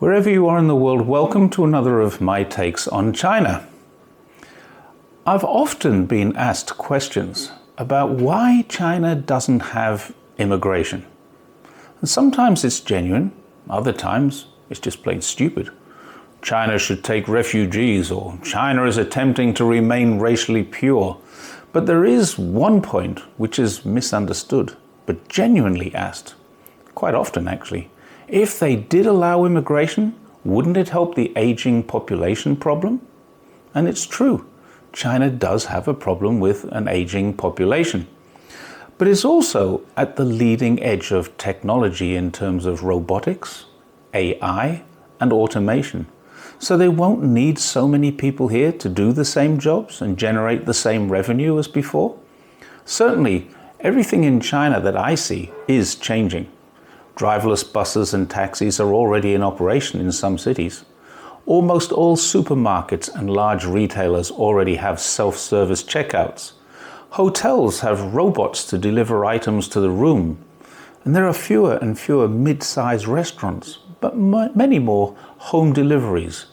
Wherever you are in the world, welcome to another of my takes on China. I've often been asked questions about why China doesn't have immigration. And sometimes it's genuine, other times it's just plain stupid. China should take refugees, or China is attempting to remain racially pure. But there is one point which is misunderstood, but genuinely asked, quite often actually. If they did allow immigration, wouldn't it help the aging population problem? And it's true, China does have a problem with an aging population. But it's also at the leading edge of technology in terms of robotics, AI, and automation. So they won't need so many people here to do the same jobs and generate the same revenue as before. Certainly, everything in China that I see is changing. Driverless buses and taxis are already in operation in some cities. Almost all supermarkets and large retailers already have self-service checkouts. Hotels have robots to deliver items to the room. And there are fewer and fewer mid-sized restaurants, but many more home deliveries.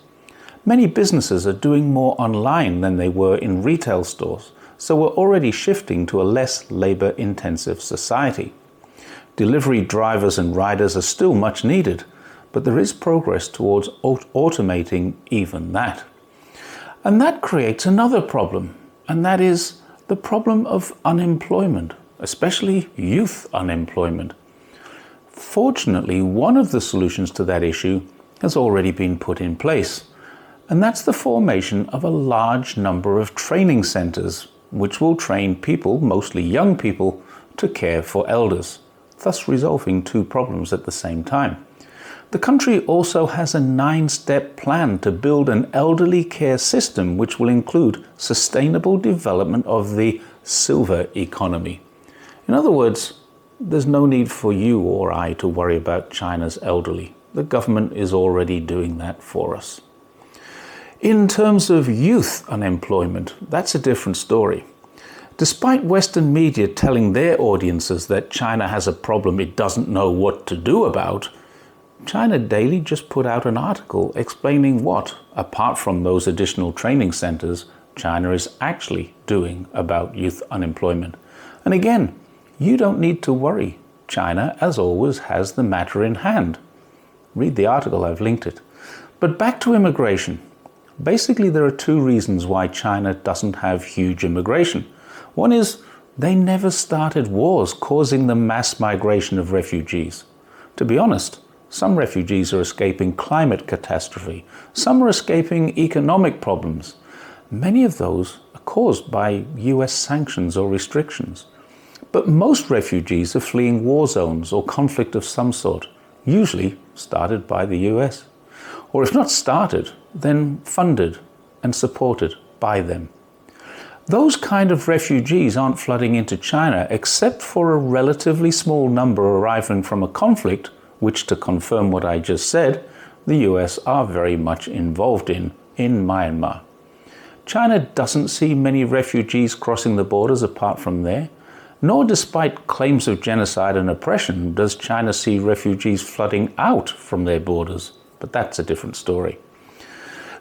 Many businesses are doing more online than they were in retail stores, so we're already shifting to a less labor-intensive society. Delivery drivers and riders are still much needed, but there is progress towards automating even that. And that creates another problem, and that is the problem of unemployment, especially youth unemployment. Fortunately, one of the solutions to that issue has already been put in place, and that's the formation of a large number of training centers, which will train people, mostly young people, to care for elders, thus resolving two problems at the same time. The country also has a 9-step plan to build an elderly care system which will include sustainable development of the silver economy. In other words, there's no need for you or I to worry about China's elderly. The government is already doing that for us. In terms of youth unemployment, that's a different story. Despite Western media telling their audiences that China has a problem it doesn't know what to do about, China Daily just put out an article explaining what, apart from those additional training centers, China is actually doing about youth unemployment. And again, you don't need to worry. China, as always, has the matter in hand. Read the article, I've linked it. But back to immigration. Basically, there are two reasons why China doesn't have huge immigration. One is they never started wars causing the mass migration of refugees. To be honest, some refugees are escaping climate catastrophe. Some are escaping economic problems. Many of those are caused by US sanctions or restrictions. But most refugees are fleeing war zones or conflict of some sort, usually started by the US. Or if not started, then funded and supported by them. Those kind of refugees aren't flooding into China except for a relatively small number arriving from a conflict, which, to confirm what I just said, the US are very much involved in Myanmar. China doesn't see many refugees crossing the borders apart from there, nor despite claims of genocide and oppression does China see refugees flooding out from their borders, but that's a different story.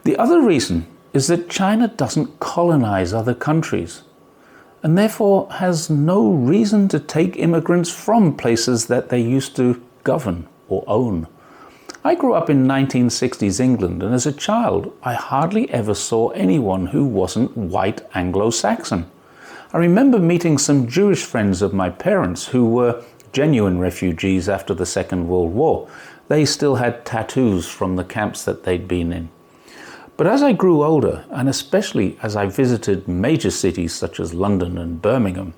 The other reason is that China doesn't colonize other countries, and therefore has no reason to take immigrants from places that they used to govern or own. I grew up in 1960s England, and as a child, I hardly ever saw anyone who wasn't white Anglo-Saxon. I remember meeting some Jewish friends of my parents who were genuine refugees after the Second World War. They still had tattoos from the camps that they'd been in. But as I grew older, and especially as I visited major cities such as London and Birmingham,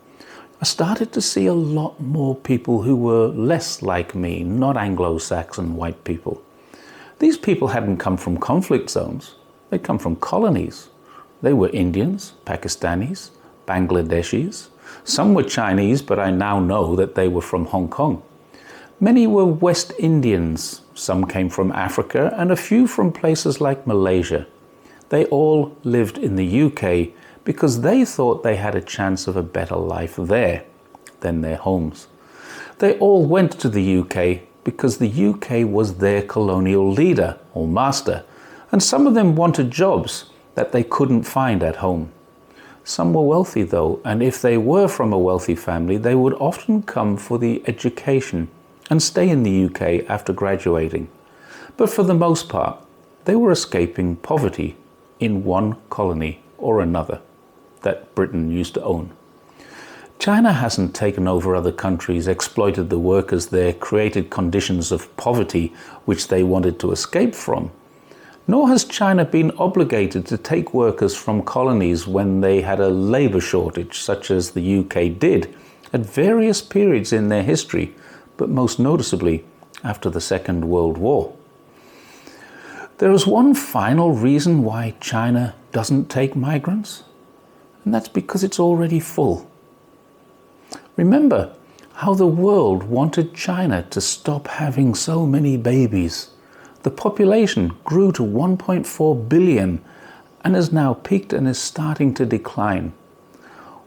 I started to see a lot more people who were less like me, not Anglo-Saxon white people. These people hadn't come from conflict zones, they'd come from colonies. They were Indians, Pakistanis, Bangladeshis. Some were Chinese, but I now know that they were from Hong Kong. Many were West Indians, some came from Africa, and a few from places like Malaysia. They all lived in the UK because they thought they had a chance of a better life there than their homes. They all went to the UK because the UK was their colonial leader or master, and some of them wanted jobs that they couldn't find at home. Some were wealthy though, and if they were from a wealthy family, they would often come for the education and stay in the UK after graduating. But for the most part, they were escaping poverty in one colony or another that Britain used to own. China hasn't taken over other countries, exploited the workers there, created conditions of poverty which they wanted to escape from. Nor has China been obligated to take workers from colonies when they had a labour shortage, such as the UK did at various periods in their history, but most noticeably after the Second World War. There is one final reason why China doesn't take migrants, and that's because it's already full. Remember how the world wanted China to stop having so many babies. The population grew to 1.4 billion and has now peaked and is starting to decline.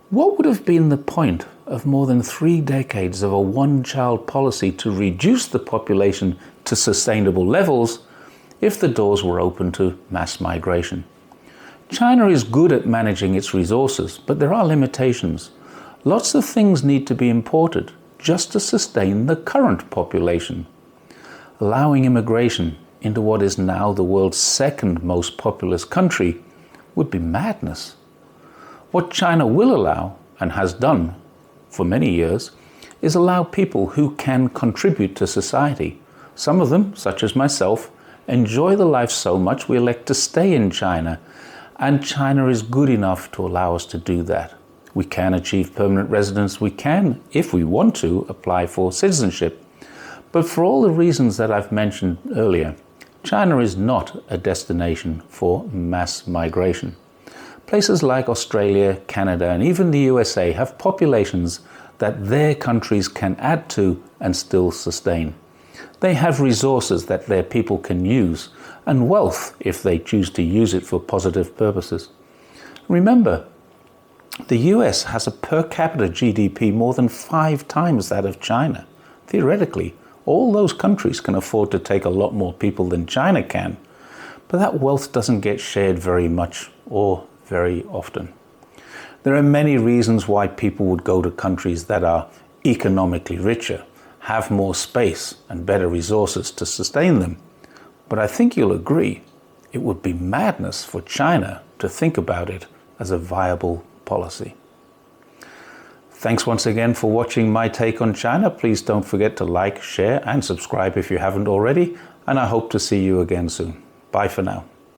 What would have been the point of more than 3 decades of a one-child policy to reduce the population to sustainable levels if the doors were open to mass migration? China is good at managing its resources, but there are limitations. Lots of things need to be imported just to sustain the current population. Allowing immigration into what is now the world's second most populous country would be madness. What China will allow, and has done for many years, is allow people who can contribute to society. Some of them, such as myself, enjoy the life so much we elect to stay in China, and China is good enough to allow us to do that. We can achieve permanent residence. We can, if we want to, apply for citizenship. But for all the reasons that I've mentioned earlier, China is not a destination for mass migration. Places like Australia, Canada, and even the USA have populations that their countries can add to and still sustain. They have resources that their people can use, and wealth if they choose to use it for positive purposes. Remember, the US has a per capita GDP more than 5 times that of China. Theoretically, all those countries can afford to take a lot more people than China can, but that wealth doesn't get shared very much or very often. There are many reasons why people would go to countries that are economically richer, have more space and better resources to sustain them. But I think you'll agree, it would be madness for China to think about it as a viable policy. Thanks once again for watching my take on China. Please don't forget to like, share, and subscribe if you haven't already, and I hope to see you again soon. Bye for now.